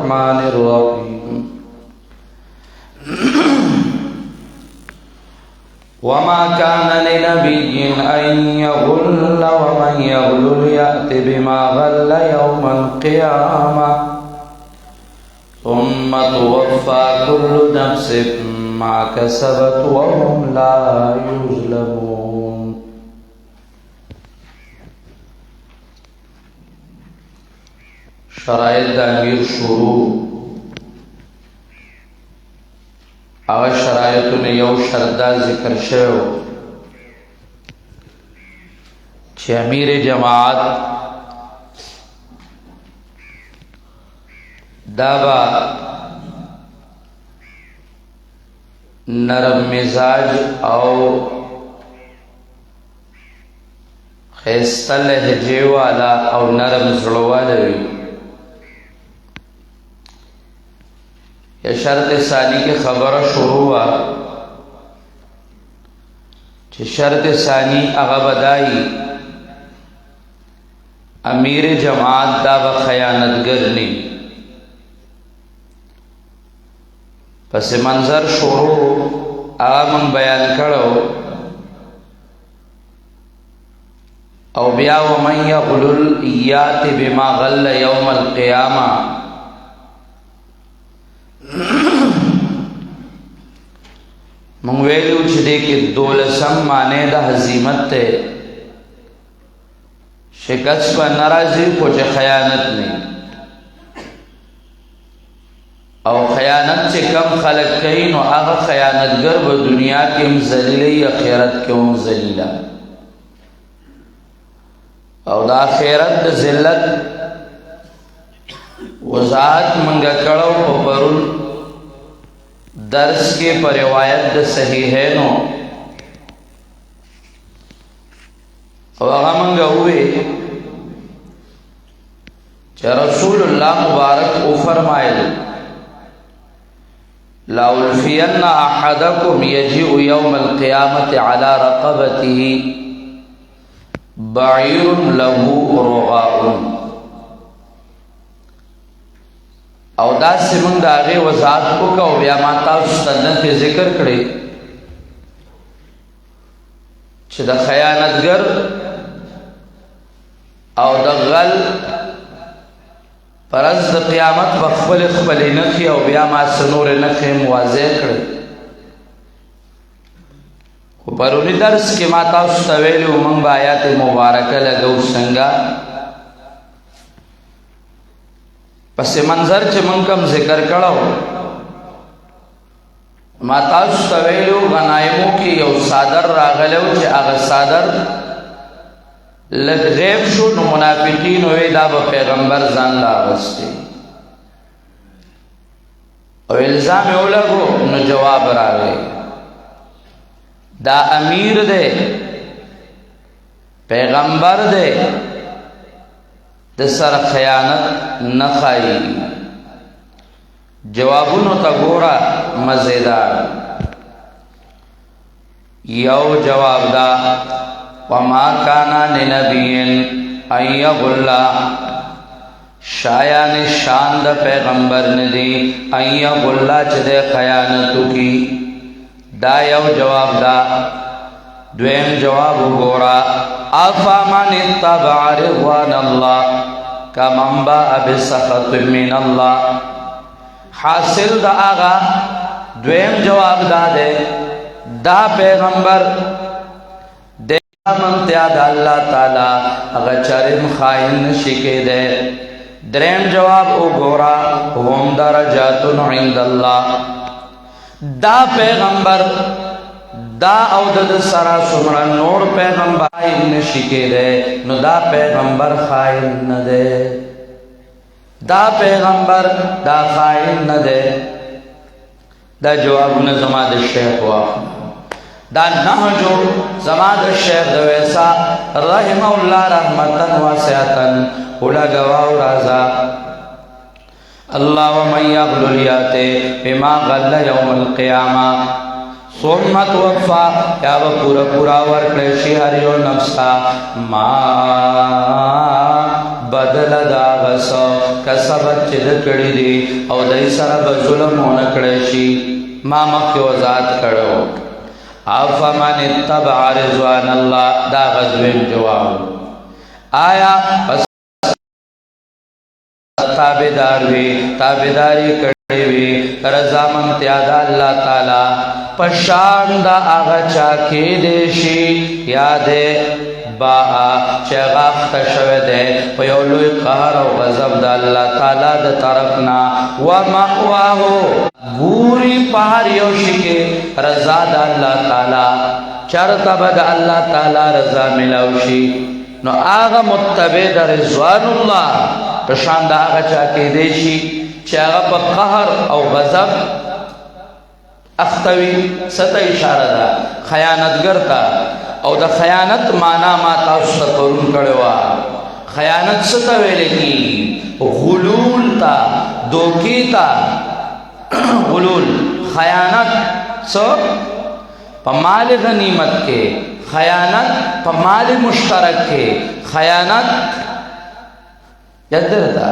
الرحمن الرحيم وما كان لنبي أن يغل ومن يغلل يأت بما غل يوم القيامة ثم توفى كل نفس ما كسبت وهم لا يظلمون. شرائط امیر شروع اغا شرائطون یو شردا ذکر شو چه امیر جماعت دابا نرم مزاج او خیسته لهجه والا او نرم زړه والا وي. یا شرط ثانی کی خبر شروع ہوا چه شرط ثانی اغا بدائی امیر جماعت دا با خیانتگر نی. پس منظر شروع اغا من بیان کرو او بیا ومن یغلل یات بما غل یوم القیامہ منگویلیو چھ دے کہ دولسم مانے دا حزیمت تے شکست پا نرازی کو چھ خیانت نہیں او خیانت چھ کم خلق کئی نو آغا خیانتگر با دنیا کے مزلیلی یا خیرت کے مزلیلہ او دا خیرت دا ذلت وضاحت منگا کڑو پا پرون درس کے پر روایت دا صحیحینو او اغا منگا ہوئے چا رسول اللہ مبارک او فرمائے لا الفین احدکم یجیء یوم القیامت علی رقبته بعیر له رغاء. او دا سمنگ دا آغی وضاحت کو کا او بیا ماتا استدن پی ذکر کرے چھ دا خیانتگر او دا غل پر از دا قیامت بخبل خبلی نخی او بیا ما سنور نخی موازے کرے. پرونی درس کی ماتا استویلی منگ با آیات مبارکہ لگو سنگا پس منظر چھ منکم ذکر کرو ما تاسو تویلو غنائمو کی یو صادر راغلو چھ آغا صادر لگ غیب شو نو منافقین ہوئے دا با پیغمبر زان لاغستے او الزام اولگو نو جواب راگے دا امیر دے پیغمبر دے دسر خیانت نخائی. جوابونو تا گورا مزیدار. یو جواب دا وما کانا لنبیین ان یغلا شایان شان دا پیغمبر ندی ان یغلا چدے خیانتو کی. دا یو جواب دا. دویم جواب گورا افامن اتبع رضوان اللہ کمن باء بسخط من اللہ. حاصل دا آغا دویم جواب دا دے دا پیغمبر دے منتیا دا اللہ تعالی اگا چرم خائن شکے دے. درین جواب او گورا هم درجات عند اللہ. دا پیغمبر دا او دا سرا سمرا نور پیغمبر خائن شکے دے نو دا پیغمبر خائن ندے. دا پیغمبر دا خائن ندے. دا جواب نظماد الشیخ واقع دا نحجو زماد الشیخ دویسا رحمہ اللہ رحمتا واسعتا اولا گواہ رازا اللہ ومن یغلل یاتے بما غل یوم القیامہ ثم توفا یا با پورا ورکڑشی ہر یو نفسا ما بدل دا غسو کسبت چې د کړي دي او دای سره به ظلم ونه کړی شي ما مخکې وضاحت کړو افمن اتبع رضوان الله دا غزوین جواب آیا تابدار وی تابداری کړی وی رضامندیا د الله تعالی پشان دا آغا چا کې دیشي یاده با چې غفت شوه ده په یو لوی قهر او غضب د الله تعالی د طرفنا و مأواه ګوري پهر یو شي کې رضا د الله تعالی چرته بد الله تعالی رضا ملوشي نو هغه متبع د رضوان الله په شان دا هغه چا کې دیشي چې هغه په قهر او غضب اختوی ست اشاره ده خیانتګر تا او د خیانت معنا ما تاسو ته پرون کړو خیانت ست ویل کی غلول تا دوکي تا غلول خیانت سو په مال غنیمت کې خیانت په مال مشترک کې خیانت یادرتا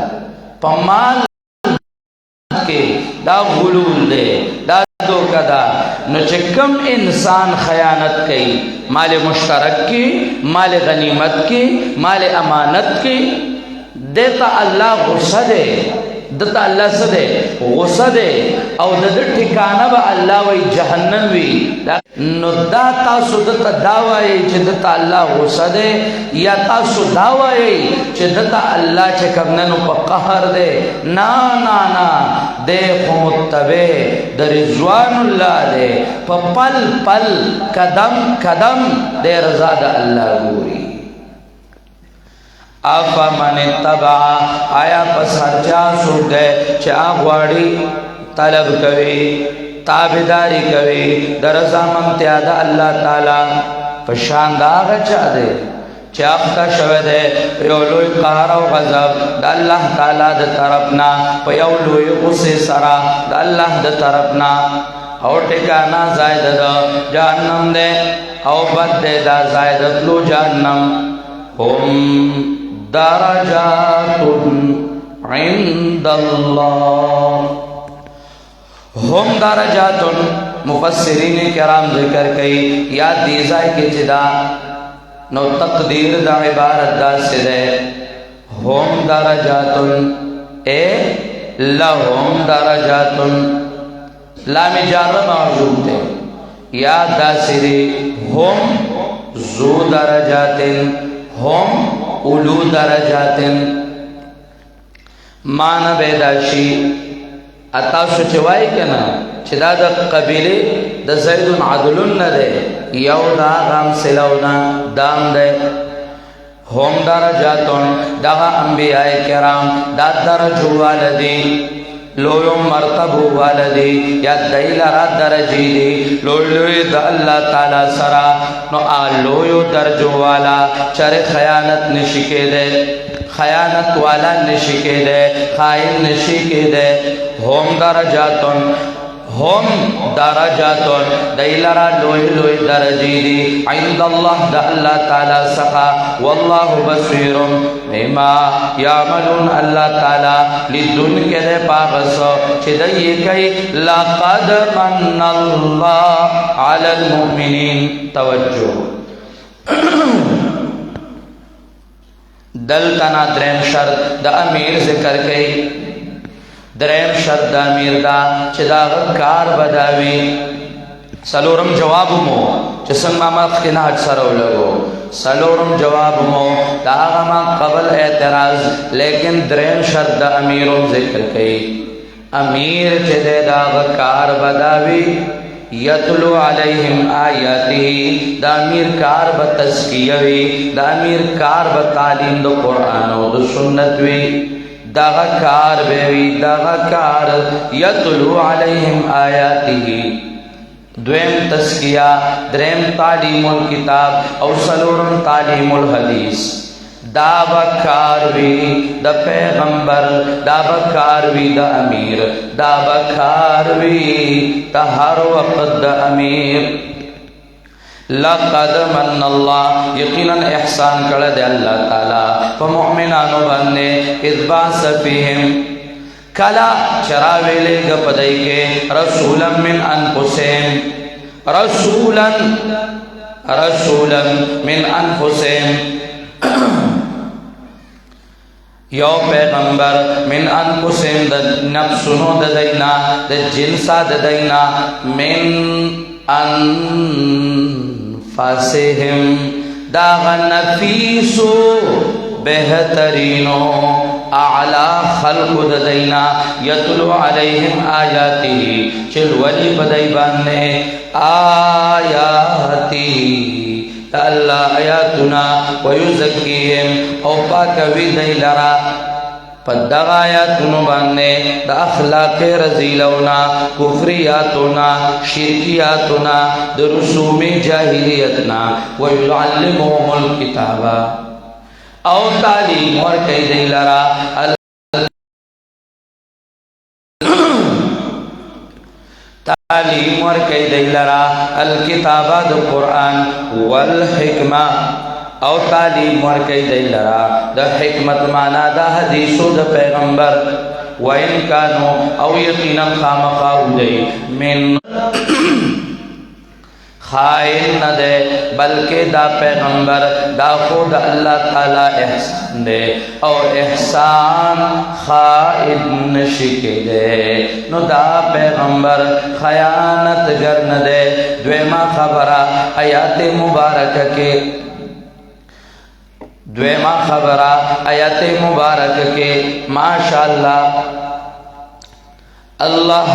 په مال کې دا غلول دے دا دوکا دا نو چې کم انسان خیانت کوي مال مشترک کی مال غنیمت کی مال امانت کی دیتا اللہ غصہ دے دتا اللہ سدے غصہ دے او د ټھکانه به الله وی جهنم وی نو دا تاسو دتا داوای چې دتا الله غصہ دے یا تاسو داوای چې دتا الله چې کمنو په قهر دے نا نا نا دے متبع د رضوان الله دے په پل پل قدم قدم دے رضا د الله ګوري افمن اتبع آیا پس هر چا څوک دی چې غواړي طلب کوي تابعداري کوي د رضامندیا د الله تعالی په شان د هغه چا دی چې اخته شوی دی په یو لوی قهر او غضب د الله تعالی د طرفنا په یو لوی غصې سره د الله د طرفنا او ټکانا زائد د جهنم دی او بد دی دا زائد تلو جهنم هم درجات عند الله هم درجات مفسرین کرام ذکر کئی یا دیزائی کی جدا نو تقدیر دا عبارت دا سدے هم درجات اے لهم درجات لام جار موجود تے یا دا سدے هم ذو درجات هم اولو درجات مانا بیداشی اتاسو چوائی کنا چه دا دا قبیلی دا زیدون عدلون ندے یو دا غام سلونا دام دے هم درجاتون دا انبیاء کرام دا درجو والدی لویو مرتبو والدی یا دیل را درجی دی لویو دا اللہ تعالی سرا نو لویو درجو والا چر خیانت نشکے دے خیانت والا نشکے دے خائن نشکے دے هم درجاتون دیلرا لوی لوی درجی دی عند اللہ دا اللہ تعالی سخا واللہ بصیر بما یعملون اللہ تعالی لدن کے دے پاغسو چھ دی کئی لقد من اللہ علی المؤمنین توجہ دلتنا درم شرط دا امیر ذکر کئی درم شرط دا امیر دا چه دا کار بداوی سلورم جواب مو چه سنگ ماما خینا حج سرو لگو سلورم جواب مو دا آغا ما قبل اعتراض لیکن درم شرط دا امیرم ذکر کئی امیر چه دا کار بداوی یتلو علیہم آیاتی دا امیر کار بتزکیوی دا امیر کار بتعلیم دا قرآن و دا سنت وی داغا کار بیوی داغا کار یتلو علیہم آیاتی دویم تزکیہ دریم تعلیم الکتاب او سلورم تعلیم الحدیث دا بکار وی دا پیغمبر دا بکار وی دا امیر دا بکار وی دا ہر وقت دا امیر لقد من الله یقینا احسان کړه دی الله تعالی په مؤمنانو باندې اذ بعث فیهم کلا چراویلے گا پدائی کے رسولا من انفسهم رسولا من انفسهم یو پیغمبر من انفسهم دا نفسنو دا دینا دا جنسا دا دینا من انفسهم دا غنفیسو بہترینو اعلی خلق ددینا یتلو علیہم آیاتی چل ولی بدائی باننے آیاتی اللہ آیاتنا ویزکیہم او پاکوی دی لرا پدغ آیاتنو باننے دا اخلاق رزیلونا کفریاتنا شرکیاتنا دا رسوم جاہلیتنا ویعلمهم الکتابا او تعلیم اور کئی دی لرا تعلیم اور کئی دی لرا الکتابہ دا قرآن والحکمہ او تعلیم اور کئی دی لرا دا حکمت مانا دا حدیث دا پیغمبر وَإِن كَانُوا او یقینا خامخاو دی من خائن نہ دے بلکہ دا پیغمبر دا خود اللہ تعالی احسان دے اور احسان خائن نشکے دے نو دا پیغمبر خیانت گر نہ دے دویمہ خبرہ آیات مبارکہ کے دویمہ خبرہ آیات مبارکہ کے ماشاءاللہ اللہ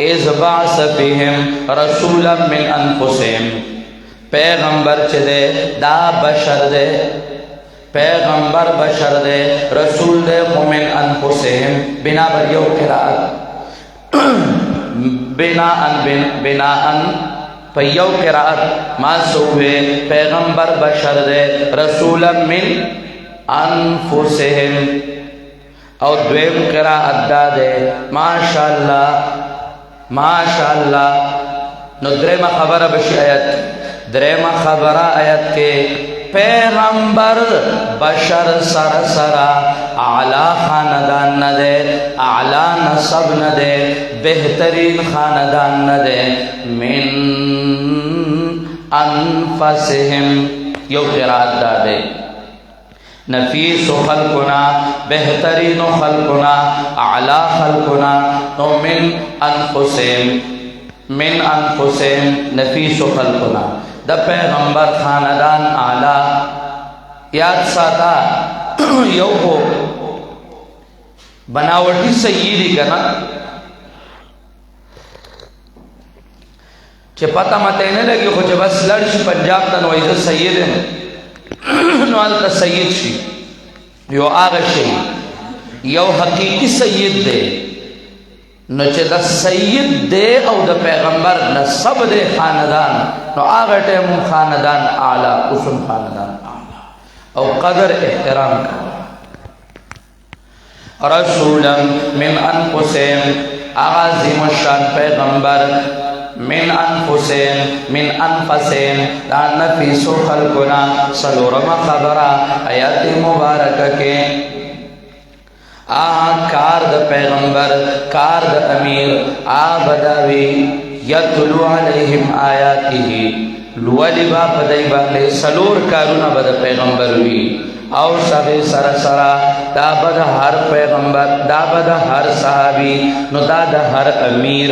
اذ بعث فیہم رسولا من انفسہم پیغمبر چدے دا بشر دے پیغمبر بشر دے رسول دے من انفسہم بنا بر یو قرآت بناءً پیو قرآت ما سوے پیغمبر بشر دے رسولا من انفسہم او دویم قرآت دا دے ماشاءاللہ نو درم خبر بشی آیت درم خبر آیت کے پیغمبر بشر سرسرا اعلی خاندان نہ دے اعلی نصب نہ دے بہترین خاندان نہ دے من انفسہم یو قرآت دا دے نفیس خلقنا بہترین خلقنا اعلی خلقنا تو من انفسهم نفیس خلقنا دا پیغمبر خاندان اعلی یاد ساتا یو ہو بناوٹی سیدی کنا چھے پتہ متینے لگی خوچے بس لڑش پنجاب تن ویدہ سید ہیں نو آلتا سید شی یو آغا شی یو حقیقی سید دے نو چه دا سید دے او دا پیغمبر نصب دے خاندان نو آغا ٹیمون خاندان اعلی اسم خاندان اعلی او قدر احترام کا رسولا من انفسهم عظیم الشان پیغمبر من انفسهم دا نفیس خلقنا سلورم خبرہ آیات مبارکہ کے کار دا پیغمبر کار دا امیر بداوی یتلو علیہم آیاتی لولی با پدائی باندے سلور کارونا بدا پیغمبر وی او سبے سرسرا دا بدا ہر پیغمبر دا بدا ہر صحابی نو دا ہر امیر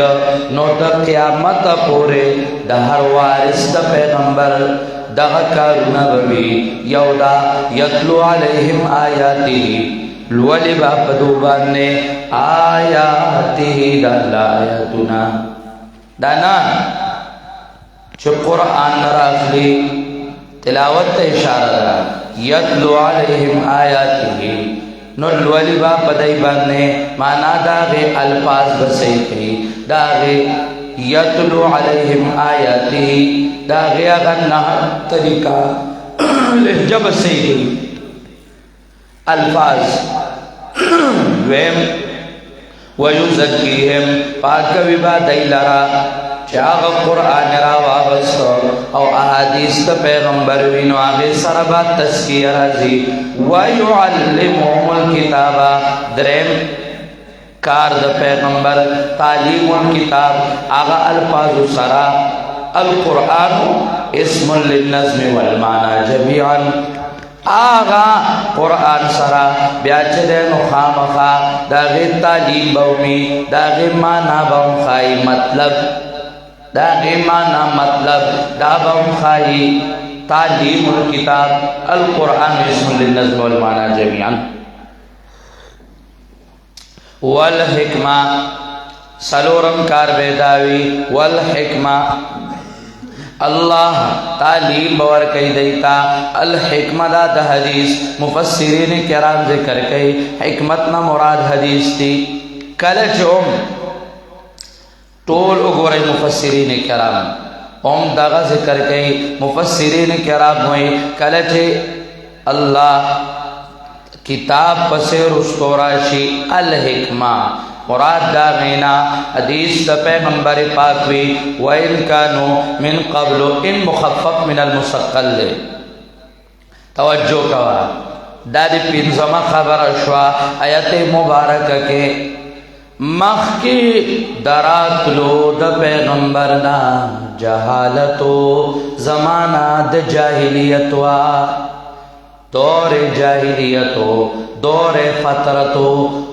نو دا قیامت پورے دا ہر وارث دا پیغمبر دا کارونا بوی یو دا یتلو علیہم آیاتی لولی با پدوبانے آیاتی دا آیاتنا دانا چو قرآن نراخلی تلاوت اشارہ دا یتلو علیہم آیاتی نو لولی با پدائی بانے مانا داغے الفاظ بسئی کی داغے یتلو علیہم آیاتی داغے اغنہ طریقہ لہجہ بسئی کی الفاظ ویم ویزکیہم پاک ویبا دیلارا چاغ قرآن را واغست او احادیث دا پیغمبر وینو آغی سربات تسکیه رازی ویعلمهم الکتابا درم کار دا پیغمبر تعلیم الکتاب آغا الفاظ سرا القرآن اسم للنظم والمعنى جميعا آغا قرآن سرا بیاچه دے نخامخا داغی تعلیم بومی داغی معنی بومخائی مطلب داغی معنی مطلب دا بومخائی تعلیم الکتاب القرآن اسم للنظم والمعنى جميعا والحکمہ سلورم کار بیداوی والحکمہ اللہ تعلیم باور کئی دیتا الحکمہ دا حدیث مفسرین کرام ذکر کئی حکمتنا مراد حدیث تھی کلچ طول اگوری مفسرین کرام داغا ذکر کئی مفسرین کرام ہوئی کلچ اللہ کتاب پسے رستوراشی الحکمہ مراد دا غینا حدیث دا پیغمبر پاک وی وَإِن كَانُوا مِن قَبْلُ ان مخفف من المسقل لے توجہ کوا دا دی پینزمہ خبر شوا آیت مبارک کے مخ کی دراتلو دا پیغمبرنا جہالتو زمانہ دا جاہلیتوا دور جاہلیتو دور فترتو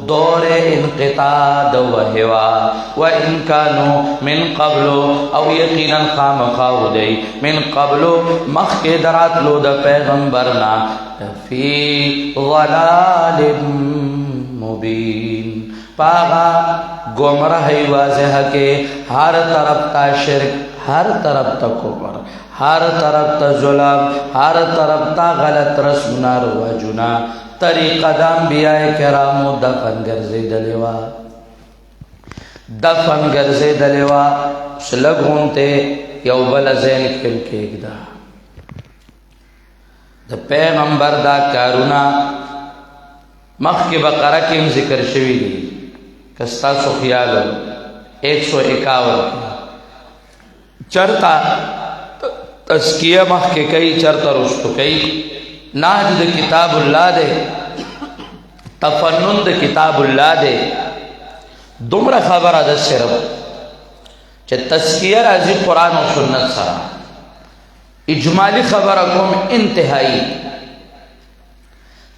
دور انقطاع وحوا وَإِن كَانُوا مِن قَبْلُ او یقینا خامخاو دی من قبل مخ کے دراتلو دا پیغمبرنا فی ضلال مبین پاغا گمراہی واضح کے ہر طرف تا شرک ہر طرف تا کفر ہر طرف تا ظلم ہر طرف تا غلط رسمنا رواجنا طریقہ دا انبیاء کرامو دفن گرزی دلیوا سلگون تے یو بلا زین کم کیک دا پیغمبر دا کارونا مخ کی بقرہ کیم ذکر شوی دی کستا سو خیالو 151 چرتا تزکیہ مخ کے کئی چرتا رستو کئی ناج دا کتاب اللہ دے تفنن دا کتاب اللہ دے دمرا خبر دا صرف چھ تزکیہ رازی قرآن و سنت سرا اجمالی خبر اکم انتہائی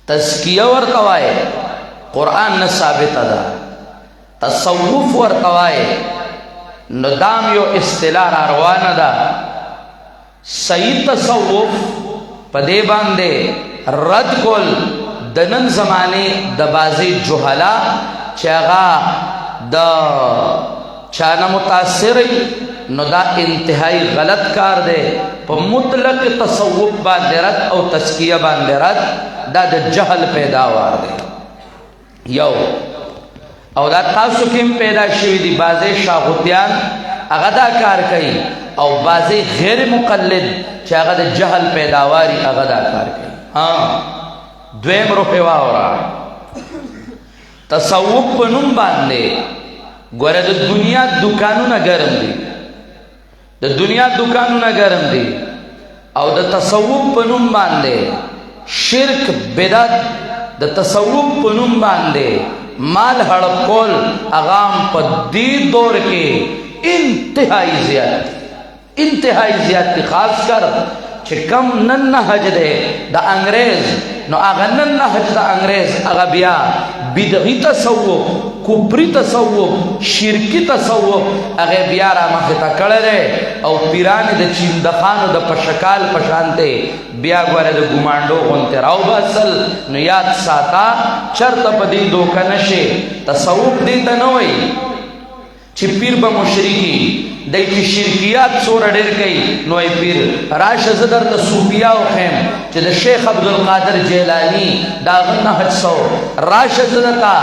تزکیہ ورقوائے قرآن نثابت دا تصوف ورقوائے ندام یو اصطلاح روانہ دا صحیح تصوف پدے باندے رد کل دنن زمانے دبازی جوہلا چاگا دا چانا متاثری نو دا انتہائی غلط کار دے پا مطلق تصوف باندے رد او تزکیہ باندے رد دا جہل پیداوار دے یو او دا تاسو کم پیدا شوی دی بازی شاغوتیان اغدا کار کئی او بازی غیر مقلد چا اغدا جہل پیداواری اغدا کار کئی دویم روحی واورا تصوف پنم باندے گوارا دا دنیا دکانو نا گرم دی دا دنیا دکانو نا گرم دی او دا تصوف پنم باندے شرک بدت دا تصوف پنم باندے مال ہڑپ کول اغام پا دی دور کے انتہائی زیادتی خاص کر چھے کم نن حج دے دا انگریز نو آغا نن حج دا انگریز آغا بیا بدغی تصوف کبری تصوف شرکی تصوف آغا بیا را مختا کڑے او پیرانی دا چیندخانو دا پشکال پشانتے بیا گوارے دا گمانڈو غنتے راو باسل نو یاد ساتا چرت پا دی دوکا نشے تصوف دیتا نوئی چی پیر با مشرکی دای کی شرکیات سور ډیر کئی نوی پیر راش زدر دا صوفیاء و خیم چی دا شیخ عبدالقادر جیلانی دا غن حج سو راش زدر تا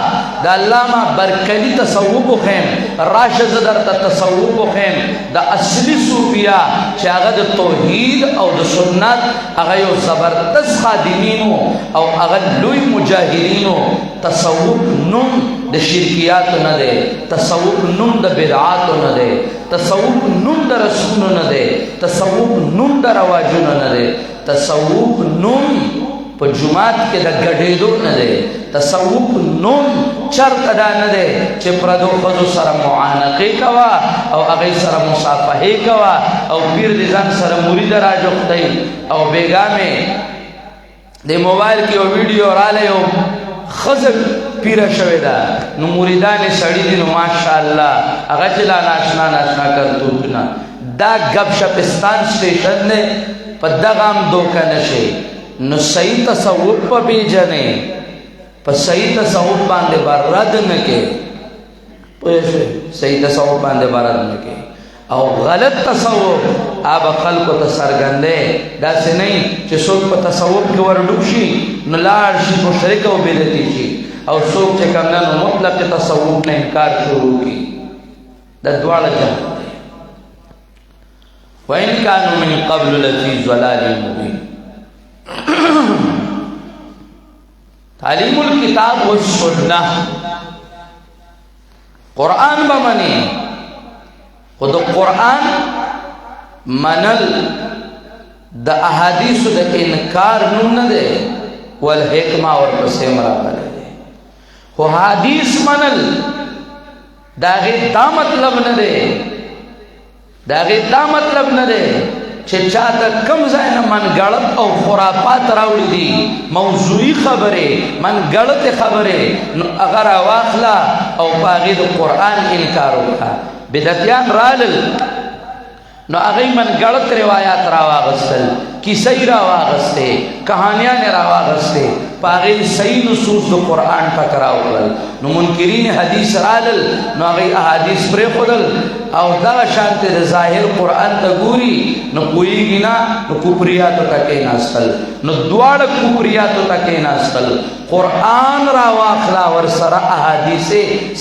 دا علامہ برکلی تصوب و خیم راش زدر تا تصوب و خیم دا اصلی صوفیاء چی آغا دا توحید او دا سنت آغا یو زبردست خادمینو او آغا لوی مجاہرینو تصوب نم د شرکیات نه دی، تصوف نوم د بدعات نه دی، تصوف نوم د رسولو نه دی، تصوف نوم د رواجونو نه دی، تصوف نوم په جمعات کې د ګډېدو نه دی، تصوف نوم چرته دا نه دی چې پردو ښځو سره معانقې کوه او هغې سره مصافحې کوه او پیر د ځان سره مرید راجوختی او بیګا مې د موبایل کې یو ویډیو رالی او ښځه پیره شوې ده نو مریدان یې سړي دي نو ماشاءالله هغه چې لا ناشنا ناشنا کرتوتونه دا ګپ شپستان سټیشن دی په دغه هم دوکه نه شي نو صحیح تصوف په پیژنې په صحیح تصوف باندې به رد نه کې پوه شوې صحیح تصوف باندې به رد نه کې او غلط تصوف آب خلقو ته څرګندې داسې نه چې څوک په تصوف کې ورډوب شي نو لاړ شي مشرک او بدعتي شي او څوک چې کوم نه مطلق تصوف نه انکار شروع کړي دا دواړه جهل دی وإن كانوا من قبل لفي ضلال مبين تعلیم الکتاب والسنة قرآن بمنی خود قرآن منل د احادیث د انکار نوم نه دی والحکمه ورپسې راغلی دی خو حدیث منل د هغې دا مطلب نه دی د هغې دا مطلب نه دی چې چا د کم ځای نه منګړت او خرافات راوړي دي موضوعي خبرې منګړتې خبرې نو هغه راواخله او په هغې د قرآن انکار وکړه بدعتیان رالل نو هغې منګړت روایات راواغستل کیسې راواغستې کهانیانې راواغستې په هغې صحیح نصوص د قرآن ټکراو کړل نو منکرین حدیث رالل نو هغې احادیث پرېښودل او دغه شانتې د ظاهر قرآن ته ګوري نو پوهېږي نه نو کفریاتو ته کېناستل نو دواړه کفریاتو ته کېناستل قرآن راواخلا ورسره احادیث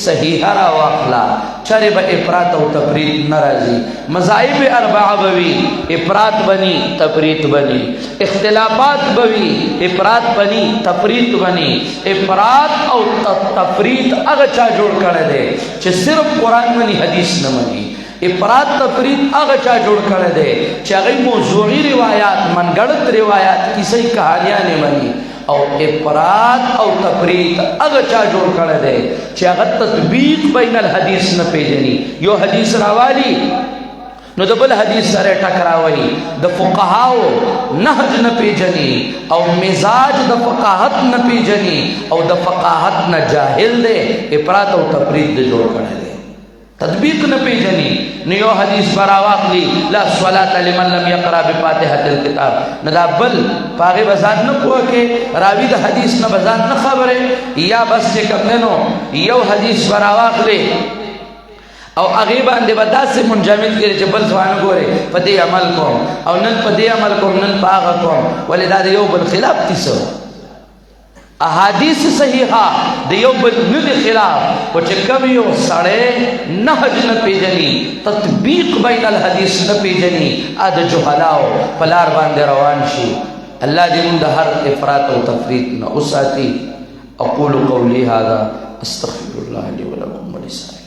صحیحه راواخلا چرې به افراط او تفریط نه راځي مذاهب اربعه به وي افراط بني تفریط بني اختلافات به وي افراط بني تفریط بني افراط او تفریط هغه چا جوړ کړی دی چې صرف قرآن مني حدیث نه مني افراط تفریط هغه چا جوړ کړی دی چې هغې موضوعي روایات منګړت روایات کیسې کهانیانې مني او افراط او تفریط هغه چا جوړ کړی دی چې هغه تطبیق بین الحدیث نه پیژني یو حدیث راوالي نو د بل حدیث سره ټکراوي د فقهاو نهج نه پیژني او مزاج د فقاهت نه پیژني او د فقاهت نه جاهل دی افراط او تفریط د جوړ کړی دی تطبیق نه پیژني نو یو حدیث براواخلي لا صلاة لمن لم يقرأ بفاتحة الكتاب نه دا بل په هغې به ځان نه پوه کې راوي د حدیث نه به ځان نه خبرې یا بس چې کوم دی نو یو حدیث براواخلي او هغې باندې به داسې منجمد کړي چې بل ځوان ګورې په دې عمل کوم او نن په دې عمل کوم نن په هغه کوم ولې دا د یو بل خلاف دي څه احادیث صحیحه د یو بل نه دي خلاف خو چې کوم یو سړی نهج نه پیژني تطبیق بین الحدیث نه پیژني ا د جهلاو په لار باندې روان شي الله دې موږ د هر افراط او تفریط نه وساتي اقول قولي هذا استغفر الله لي ولكم ولسائر